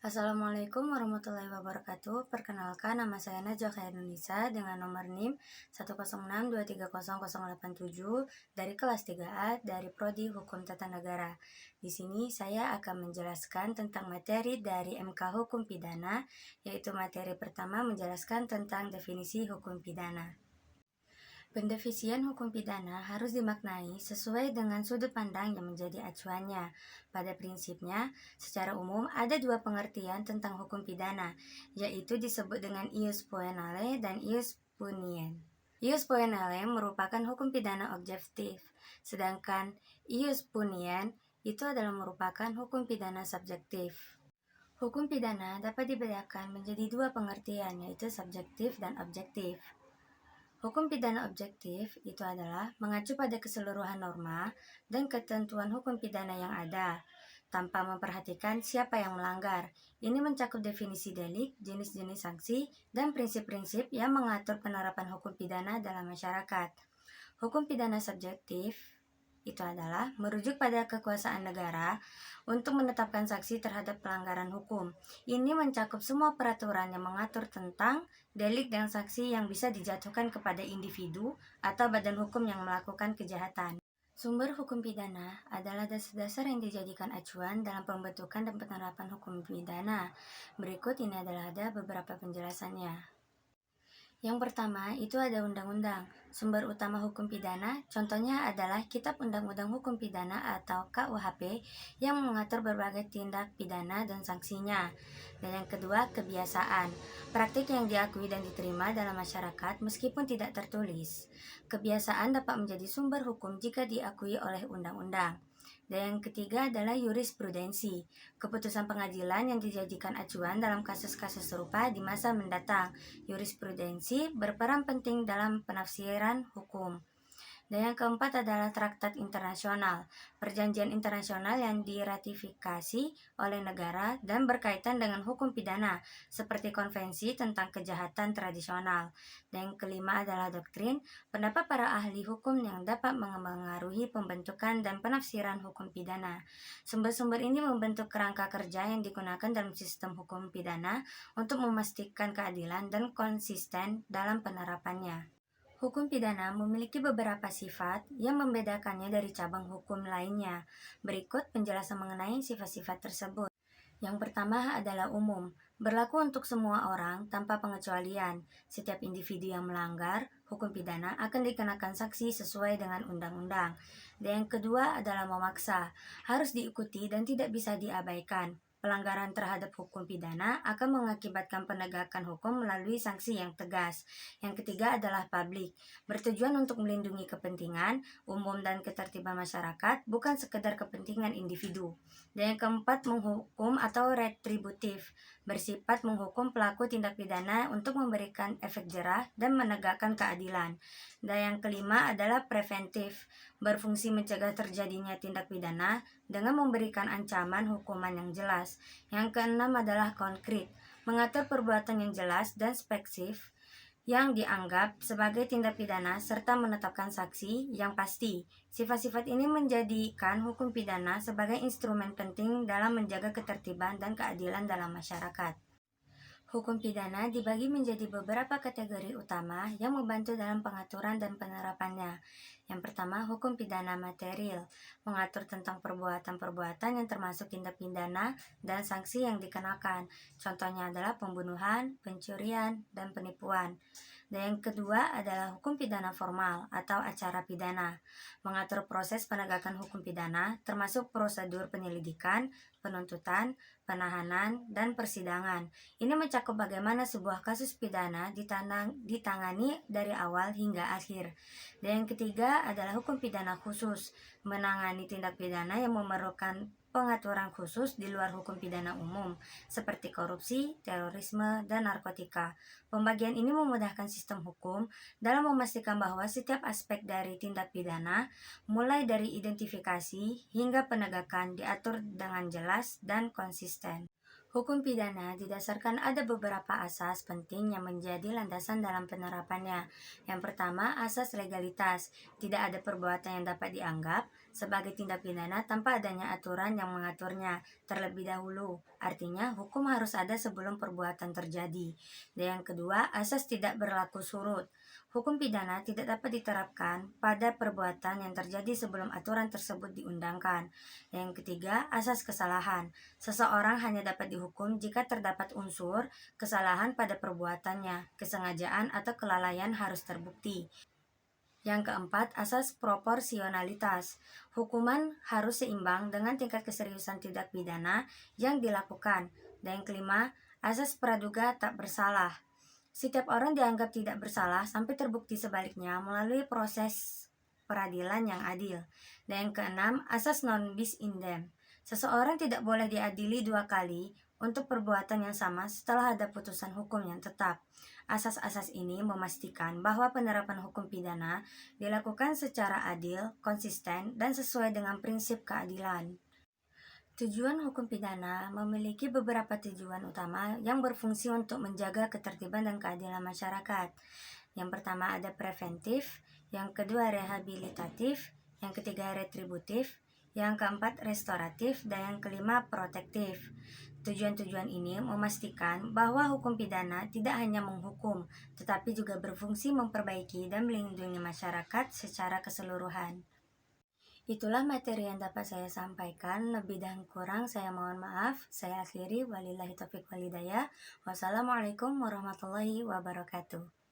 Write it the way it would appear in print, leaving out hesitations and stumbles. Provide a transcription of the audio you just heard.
Assalamualaikum warahmatullahi wabarakatuh. Perkenalkan, nama saya Najwa Khairunisa dengan nomor NIM 106230087 dari kelas 3A dari Prodi Hukum Tata Negara. Di sini saya akan menjelaskan tentang materi dari MK Hukum Pidana, yaitu materi pertama menjelaskan tentang definisi hukum pidana. Pendefinisian hukum pidana harus dimaknai sesuai dengan sudut pandang yang menjadi acuannya. Pada prinsipnya, secara umum ada dua pengertian tentang hukum pidana, yaitu disebut dengan ius poenale dan ius punien. Ius poenale merupakan hukum pidana objektif, sedangkan ius punien itu adalah merupakan hukum pidana subjektif. Hukum pidana dapat dibedakan menjadi dua pengertian, yaitu subjektif dan objektif. Hukum pidana objektif itu adalah mengacu pada keseluruhan norma dan ketentuan hukum pidana yang ada, tanpa memperhatikan siapa yang melanggar. Ini mencakup definisi delik, jenis-jenis sanksi, dan prinsip-prinsip yang mengatur penerapan hukum pidana dalam masyarakat. Hukum pidana subjektif itu adalah merujuk pada kekuasaan negara untuk menetapkan sanksi terhadap pelanggaran hukum. Ini mencakup semua peraturan yang mengatur tentang delik dan sanksi yang bisa dijatuhkan kepada individu atau badan hukum yang melakukan kejahatan. Sumber hukum pidana adalah dasar-dasar yang dijadikan acuan dalam pembentukan dan penerapan hukum pidana. Berikut ini adalah beberapa penjelasannya. Yang pertama, itu ada undang-undang. Sumber utama hukum pidana, contohnya adalah Kitab Undang-Undang Hukum Pidana atau KUHP yang mengatur berbagai tindak pidana dan sanksinya. Dan yang kedua, kebiasaan. Praktik yang diakui dan diterima dalam masyarakat meskipun tidak tertulis. Kebiasaan dapat menjadi sumber hukum jika diakui oleh undang-undang. Dan yang ketiga adalah jurisprudensi, keputusan pengadilan yang dijadikan acuan dalam kasus-kasus serupa di masa mendatang. Jurisprudensi berperan penting dalam penafsiran hukum. Dan yang keempat adalah traktat internasional, perjanjian internasional yang diratifikasi oleh negara dan berkaitan dengan hukum pidana, seperti konvensi tentang kejahatan tradisional. Dan yang kelima adalah doktrin, pendapat para ahli hukum yang dapat mempengaruhi pembentukan dan penafsiran hukum pidana. Sumber-sumber ini membentuk kerangka kerja yang digunakan dalam sistem hukum pidana untuk memastikan keadilan dan konsisten dalam penerapannya. Hukum pidana memiliki beberapa sifat yang membedakannya dari cabang hukum lainnya. Berikut penjelasan mengenai sifat-sifat tersebut. Yang pertama adalah umum, berlaku untuk semua orang tanpa pengecualian. Setiap individu yang melanggar hukum pidana akan dikenakan sanksi sesuai dengan undang-undang. Dan yang kedua adalah memaksa, harus diikuti dan tidak bisa diabaikan. Pelanggaran terhadap hukum pidana akan mengakibatkan penegakan hukum melalui sanksi yang tegas. Yang ketiga adalah publik, bertujuan untuk melindungi kepentingan umum dan ketertiban masyarakat, bukan sekedar kepentingan individu. Dan yang keempat, menghukum atau retributif, bersifat menghukum pelaku tindak pidana untuk memberikan efek jerah dan menegakkan keadilan. Dan yang kelima adalah preventif, berfungsi mencegah terjadinya tindak pidana dengan memberikan ancaman hukuman yang jelas. Yang keenam adalah konkret, mengatur perbuatan yang jelas dan spesifik yang dianggap sebagai tindak pidana serta menetapkan sanksi yang pasti. Sifat-sifat ini menjadikan hukum pidana sebagai instrumen penting dalam menjaga ketertiban dan keadilan dalam masyarakat. Hukum pidana dibagi menjadi beberapa kategori utama yang membantu dalam pengaturan dan penerapannya. Yang pertama, hukum pidana material, mengatur tentang perbuatan-perbuatan yang termasuk tindak pidana dan sanksi yang dikenakan. Contohnya adalah pembunuhan, pencurian, dan penipuan. Dan yang kedua adalah hukum pidana formal atau acara pidana, mengatur proses penegakan hukum pidana termasuk prosedur penyelidikan, penuntutan, penahanan, dan persidangan. Ini mencakup bagaimana sebuah kasus pidana ditangani dari awal hingga akhir. Dan yang ketiga adalah hukum pidana khusus, menangani tindak pidana yang memerlukan pengaturan khusus di luar hukum pidana umum, seperti korupsi, terorisme, dan narkotika. Pembagian ini memudahkan sistem hukum dalam memastikan bahwa setiap aspek dari tindak pidana, mulai dari identifikasi hingga penegakan, diatur dengan jelas dan konsisten. Hukum pidana didasarkan ada beberapa asas penting yang menjadi landasan dalam penerapannya. Yang pertama, asas legalitas. Tidak ada perbuatan yang dapat dianggap sebagai tindak pidana tanpa adanya aturan yang mengaturnya terlebih dahulu. Artinya, hukum harus ada sebelum perbuatan terjadi. Dan yang kedua, asas tidak berlaku surut. Hukum pidana tidak dapat diterapkan pada perbuatan yang terjadi sebelum aturan tersebut diundangkan. Yang ketiga, asas kesalahan. Seseorang hanya dapat dihukum jika terdapat unsur kesalahan pada perbuatannya, kesengajaan atau kelalaian harus terbukti. Yang keempat, asas proporsionalitas. Hukuman harus seimbang dengan tingkat keseriusan tindak pidana yang dilakukan. Dan yang kelima, asas praduga tak bersalah. Setiap orang dianggap tidak bersalah sampai terbukti sebaliknya melalui proses peradilan yang adil. Dan yang keenam, asas non bis in idem. Seseorang tidak boleh diadili dua kali untuk perbuatan yang sama setelah ada putusan hukum yang tetap. Asas-asas ini memastikan bahwa penerapan hukum pidana dilakukan secara adil, konsisten, dan sesuai dengan prinsip keadilan. Tujuan hukum pidana memiliki beberapa tujuan utama yang berfungsi untuk menjaga ketertiban dan keadilan masyarakat. Yang pertama ada preventif, yang kedua rehabilitatif, yang ketiga retributif, yang keempat restoratif, dan yang kelima protektif. Tujuan-tujuan ini memastikan bahwa hukum pidana tidak hanya menghukum, tetapi juga berfungsi memperbaiki dan melindungi masyarakat secara keseluruhan. Itulah materi yang dapat saya sampaikan. Lebih dan kurang saya mohon maaf. Saya akhiri. Wabillahi taufiq walhidayah. Wassalamualaikum warahmatullahi wabarakatuh.